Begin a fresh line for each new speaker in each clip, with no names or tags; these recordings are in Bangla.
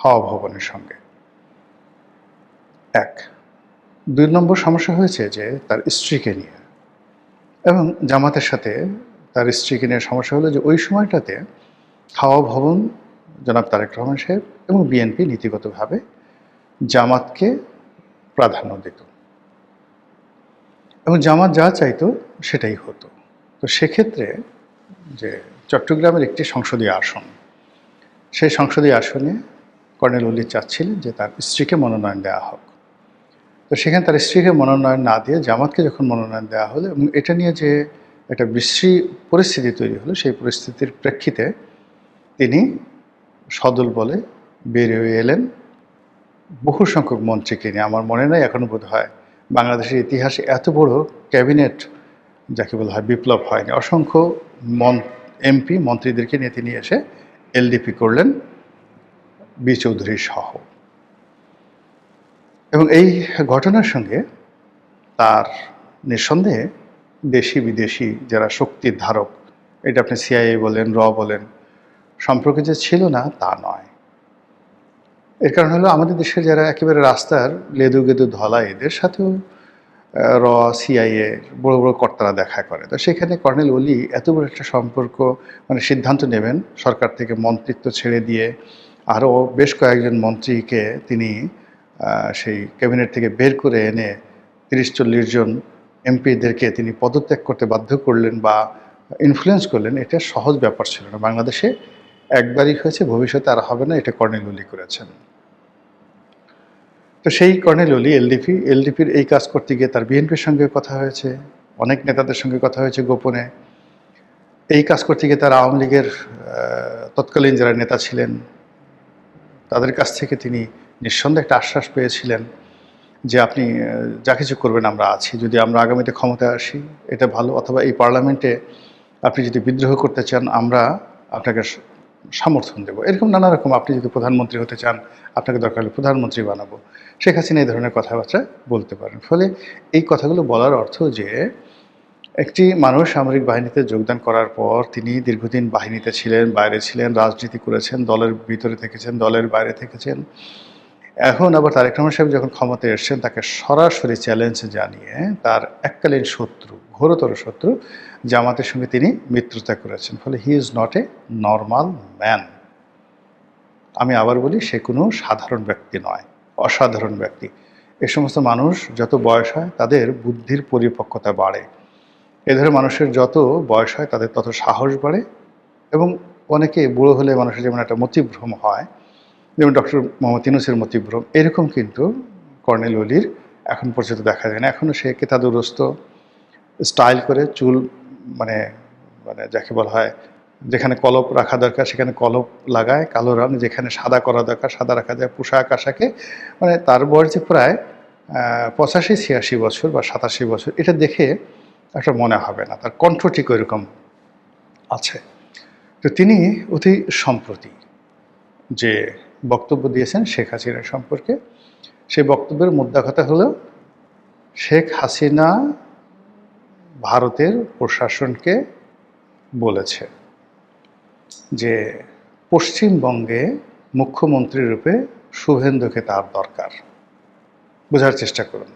হাওয়া ভবনের সঙ্গে। এক। ২ নম্বর সমস্যা হয়েছে যে তার স্ত্রীকে নিয়ে, এবং জামাতের সাথে তার স্ত্রীকে নিয়ে সমস্যা হলো যে ওই সময়টাতে হাওয়া ভবন, জনাব তারেক রহমান সাহেব এবং বিএনপি নীতিগতভাবে জামাতকে প্রাধান্য দিত এবং জামাত যা চাইতো সেটাই হতো। তো সেক্ষেত্রে যে চট্টগ্রামের একটি সংসদীয় আসন, সেই সংসদীয় আসনে কর্নেল ওলি চাচ্ছিলেন যে তার স্ত্রীকে মনোনয়ন দেওয়া হোক। তো সেখানে তার স্ত্রীকে মনোনয়ন না দিয়ে জামাতকে যখন মনোনয়ন দেওয়া হলো, এবং এটা নিয়ে যে একটা বিশ্রী পরিস্থিতি তৈরি হলো, সেই পরিস্থিতির প্রেক্ষিতে তিনি সদল বলে বেরিয়ে এলেন বহু সংখ্যক মন্ত্রীকে নিয়ে। আমার মনে নেই, এখনও বোধ হয় বাংলাদেশের ইতিহাসে এত বড় ক্যাবিনেট যাকে বলা হয় বিপ্লব হয়নি। অসংখ্য এমপি মন্ত্রীদেরকে নিয়ে তিনি এসে এলডিপি করলেন বি চৌধুরী সহ। এবং এই ঘটনার সঙ্গে তার নিঃসন্দেহে দেশি বিদেশি যারা শক্তির ধারক, এটা আপনি সিআইএ বলেন, বলেন, সম্পর্কে যে ছিল না তা নয়। এর কারণ হলো আমাদের দেশের যারা একেবারে রাস্তার লেদু গেদু ধলা, এদের সাথেও সিআইএ বড় বড় কর্তারা দেখা করে। তো সেখানে কর্নেল ওলি এত বড় একটা সম্পর্ক, মানে সিদ্ধান্ত নেবেন সরকার থেকে মন্ত্রিত্ব ছেড়ে দিয়ে আরও বেশ কয়েকজন মন্ত্রীকে তিনি সেই ক্যাবিনেট থেকে বের করে এনে ৩০-৪০ জন এমপিদেরকে তিনি পদত্যাগ করতে বাধ্য করলেন বা ইনফ্লুয়েন্স করলেন। এটা সহজ ব্যাপার ছিল না। বাংলাদেশে একবারই হয়েছে, ভবিষ্যতে আর হবে না, এটা কর্নেল ওলি করেছেন। তো সেই কর্নেল ওলি এলডিপির এই কাজ করতে গিয়ে তার বিএনপির সঙ্গে কথা হয়েছে, অনেক নেতাদের সঙ্গে কথা হয়েছে গোপনে। এই কাজ করতে গিয়ে তার আওয়ামী লীগের তৎকালীন যারা নেতা ছিলেন তাদের কাছ থেকে তিনি নিঃসন্দেহে একটা আশ্বাস পেয়েছিলেন যে আপনি যা কিছু করবেন আমরা আছি, যদি আমরা আগামীতে ক্ষমতায় আসি এটা ভালো, অথবা এই পার্লামেন্টে আপনি যদি বিদ্রোহ করতে চান আমরা আপনাকে সমর্থন দেব, এরকম নানা রকম। আপনি যদি প্রধানমন্ত্রী হতে চান আপনাকে দরকার হলে প্রধানমন্ত্রী বানাবো। শেখ হাসিনা এই ধরনের কথাবার্তা বলতে পারেন। ফলে এই কথাগুলো বলার অর্থ যে একটি মানুষ সামরিক বাহিনীতে যোগদান করার পর তিনি দীর্ঘদিন বাহিনীতে ছিলেন, বাইরে ছিলেন, রাজনীতি করেছেন, দলের ভিতরে থেকেছেন, দলের বাইরে থেকেছেন। এখন আবার তারেক রহমান সাহেব যখন ক্ষমতায় এসছেন তাকে সরাসরি চ্যালেঞ্জ জানিয়ে তার এককালীন শত্রু, ঘোরতর শত্রু জামাতের সঙ্গে তিনি মিত্রতা করেছেন। ফলে he is not a normal man. আমি আবার বলি, সে কোনো সাধারণ ব্যক্তি নয়, অসাধারণ ব্যক্তি। এ সমস্ত মানুষ যত বয়স হয় তাদের বুদ্ধির পরিপক্কতা বাড়ে। এ ধরনের মানুষের যত বয়স হয় তাদের তত সাহস বাড়ে, এবং অনেকে বুড়ো হলে মানুষের যেমন একটা মতিভ্রম হয়, যেমন ডক্টর মোহাম্মদ ইউনূসের মতিভ্রম, এরকম কিন্তু কর্নেল ওলির এখন পর্যন্ত দেখা যায় না। এখনও সে কেতাদুরস্ত স্টাইল করে চুল, মানে মানে যাকে বলা হয় যেখানে কলপ রাখা দরকার সেখানে কলপ লাগায়, কালো রঙ, যেখানে সাদা করা দরকার সাদা রাখা যায়, পোশাক আশাকে, মানে তার বয়স যে প্রায় 85-86 বছর বা 87 বছর, এটা দেখে একটা মনে হবে না। তার কণ্ঠ ঠিক ওইরকম আছে। তো তিনি অতি সম্প্রতি যে বক্তব্য দিয়েছেন শেখ হাসিনা সম্পর্কে, সেই বক্তব্যের মোদ্দা কথা হলো শেখ হাসিনা ভারতের প্রশাসনকে বলেছে যে পশ্চিমবঙ্গে মুখ্যমন্ত্রী রূপে শুভেন্দুকে তার দরকার। বোঝার চেষ্টা করুন।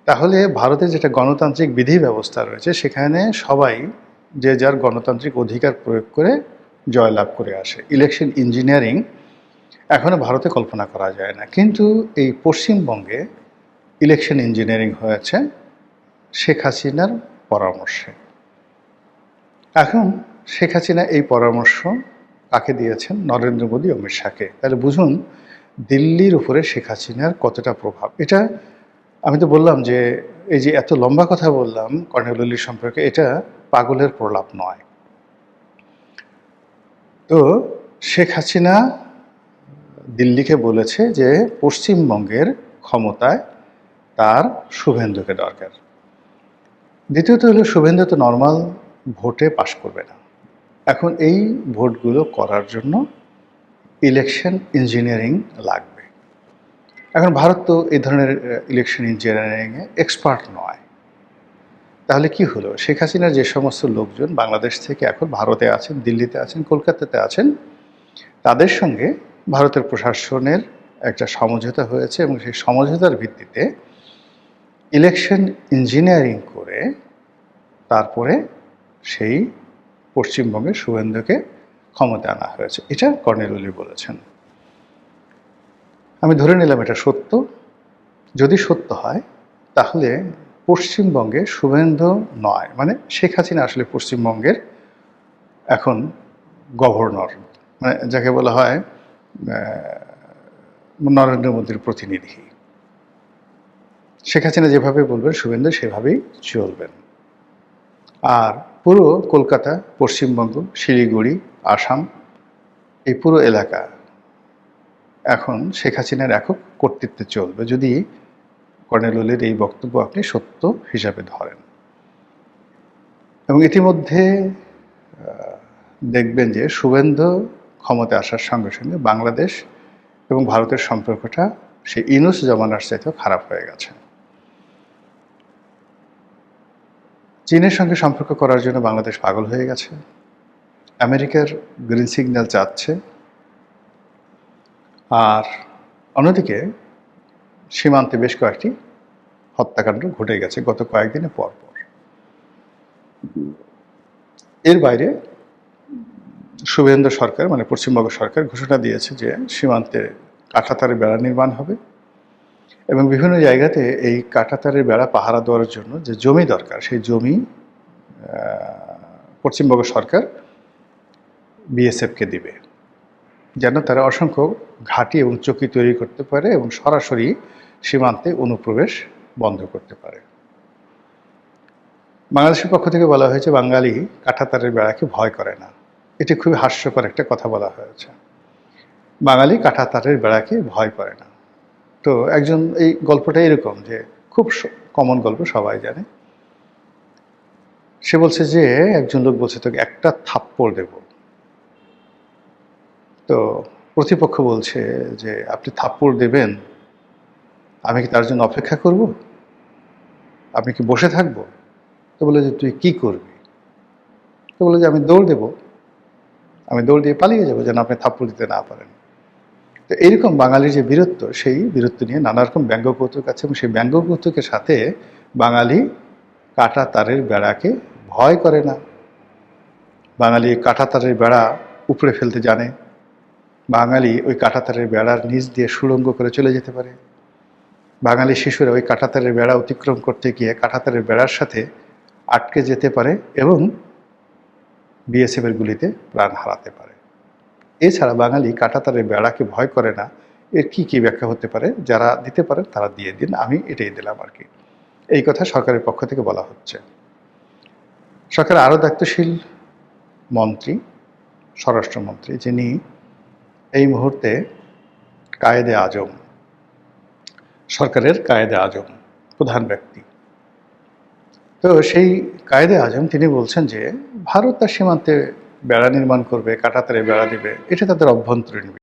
তাহলে ভারতের যেটা গণতান্ত্রিক বিধি ব্যবস্থা রয়েছে সেখানে সবাই যে যার গণতান্ত্রিক অধিকার প্রয়োগ করে জয়লাভ করে আসে। ইলেকশন ইঞ্জিনিয়ারিং এখনও ভারতে কল্পনা করা যায় না, কিন্তু এই পশ্চিমবঙ্গে ইলেকশন ইঞ্জিনিয়ারিং হয়েছে শেখ হাসিনার পরামর্শে। এখন শেখ হাসিনা এই পরামর্শ কাকে দিয়েছেন? নরেন্দ্র মোদী, অমিত শাহকে। তাহলে বুঝুন দিল্লির উপরে শেখ হাসিনার কতটা প্রভাব। এটা আমি তো বললাম যে এই যে এত লম্বা কথা বললাম কর্নেল ওলি সম্পর্কে, এটা পাগলের প্রলাপ নয়। তো শেখ হাসিনা দিল্লিকে বলেছে যে পশ্চিমবঙ্গের ক্ষমতায় তার শুভেন্দুকে দরকার। দ্বিতীয়ত হলো শুভেন্দু তো নর্মাল ভোটে পাশ করবে না। এখন এই ভোটগুলো করার জন্য ইলেকশন ইঞ্জিনিয়ারিং লাগবে। এখন ভারত তো এই ধরনের ইলেকশন ইঞ্জিনিয়ারিংয়ে এক্সপার্ট নয়। তাহলে কি হলো? শেখ হাসিনার যে সমস্ত লোকজন বাংলাদেশ থেকে এখন ভারতে আছেন, দিল্লিতে আছেন, কলকাতাতে আছেন, তাদের সঙ্গে ভারতের প্রশাসনের একটা সমঝোতা হয়েছে এবং সেই সমঝোতার ভিত্তিতে ইলেকশন ইঞ্জিনিয়ারিং করে তারপরে সেই পশ্চিমবঙ্গে শুভেন্দুকে ক্ষমতা আনা হয়েছে। এটা কর্নেল ওলি বলেছেন। আমি ধরে নিলাম এটা সত্য। যদি সত্য হয় তাহলে পশ্চিমবঙ্গে শুভেন্দু নয়, মানে শেখ হাসিনা আসলে পশ্চিমবঙ্গের এখন গভর্নর, মানে যাকে বলা হয় নরেন্দ্র মোদীর প্রতিনিধি। শেখ হাসিনা যেভাবে বলবেন শুভেন্দু সেভাবেই চলবেন। আর পুরো কলকাতা, পশ্চিমবঙ্গ, শিলিগুড়ি, আসাম, এই পুরো এলাকা এখন শেখ হাসিনার একক কর্তৃত্বে চলবে, যদি কর্নেল ওলির এই বক্তব্য আপনি সত্য হিসাবে ধরেন। এবং ইতিমধ্যে দেখবেন যে শুভেন্দু ক্ষমতায় আসার সঙ্গে সঙ্গে বাংলাদেশ এবং ভারতের সম্পর্কটা সেই ইউনূস জমানার চাইতেও খারাপ হয়ে গেছে। চীনের সঙ্গে সম্পর্ক করার জন্য বাংলাদেশ পাগল হয়ে গেছে, আমেরিকার গ্রিন সিগন্যাল চাচ্ছে। আর অন্যদিকে সীমান্তে বেশ কয়েকটি হত্যাকাণ্ড ঘটে গেছে গত কয়েকদিনে পর পর। এর বাইরে শুভেন্দু সরকার, মানে পশ্চিমবঙ্গ সরকার ঘোষণা দিয়েছে যে সীমান্তে কাঁটাতারের বেড়া নির্মাণ হবে এবং বিভিন্ন জায়গাতে এই কাঁটাতারের বেড়া পাহারা দেওয়ার জন্য যে জমি দরকার সেই জমি পশ্চিমবঙ্গ সরকার বিএসএফকে দিবে, যেন তারা অসংখ্য ঘাঁটি এবং চৌকি তৈরি করতে পারে এবং সরাসরি সীমান্তে অনুপ্রবেশ বন্ধ করতে পারে। বাংলাদেশের পক্ষ থেকে বলা হয়েছে বাঙালি কাঁটাতারের বেড়াকে ভয় করে না। এটি খুবই হাস্যকর একটা কথা বলা হয়েছে। বাঙালি কাঁটাতারের বেড়াকে ভয় করে না। তো একজন, এই গল্পটা এরকম যে খুব কমন গল্প, সবাই জানে। সে বলছে যে একজন লোক বলছে তোকে একটা থাপ্পড় দেব। তো প্রতিপক্ষ বলছে যে আপনি থাপ্পড় দেবেন, আমি কি তার জন্য অপেক্ষা করব? আপনি কি বসে থাকবো? তো বলে যে তুই কি করবি? তো বলে যে আমি দৌড় দেব, আমি দৌড় দিয়ে পালিয়ে যাবো যেন আপনি থাপ্পড় দিতে না পারেন। তো এইরকম বাঙালির যে বীরত্ব, সেই বীরত্ব নিয়ে নানা রকম ব্যঙ্গ কৌতুক আছে এবং সেই ব্যঙ্গ কৌতুকের সাথে বাঙালি কাঁটা তারের বেড়াকে ভয় করে না। বাঙালি কাঁটা তারের বেড়া উপড়ে ফেলতে জানে। বাঙালি ওই কাঁটা তারের বেড়ার নিচ দিয়ে সুড়ঙ্গ করে চলে যেতে পারে। বাঙালি শিশুরা ওই কাঁটা তারের বেড়া অতিক্রম করতে গিয়ে কাঁটা তারের বেড়ার সাথে আটকে যেতে পারে এবং বিএসএফের গুলিতে প্রাণ হারাতে পারে। এছাড়া বাঙালি কাঁটাতারের বেড়াকে ভয় করে না, এর কি কি ব্যাখ্যা হতে পারে? যারা দিতে পারেন তারা দিয়ে দিন, আমি এটাই দিলাম আর কি। এই কথা সরকারের পক্ষ থেকে বলা হচ্ছে। সরকারের আরও দায়িত্বশীল মন্ত্রী, স্বরাষ্ট্রমন্ত্রী, যিনি এই মুহূর্তে কায়েদে আজম, সরকারের কায়েদে আজম, প্রধান ব্যক্তি। তো সেই কায়েদে আজম তিনি বলছেন যে ভারত তার সীমান্তে বেড়া নির্মাণ করবে, কাঁটাতারে বেড়া দিবে, এটা তাদের অভ্যন্তরীণ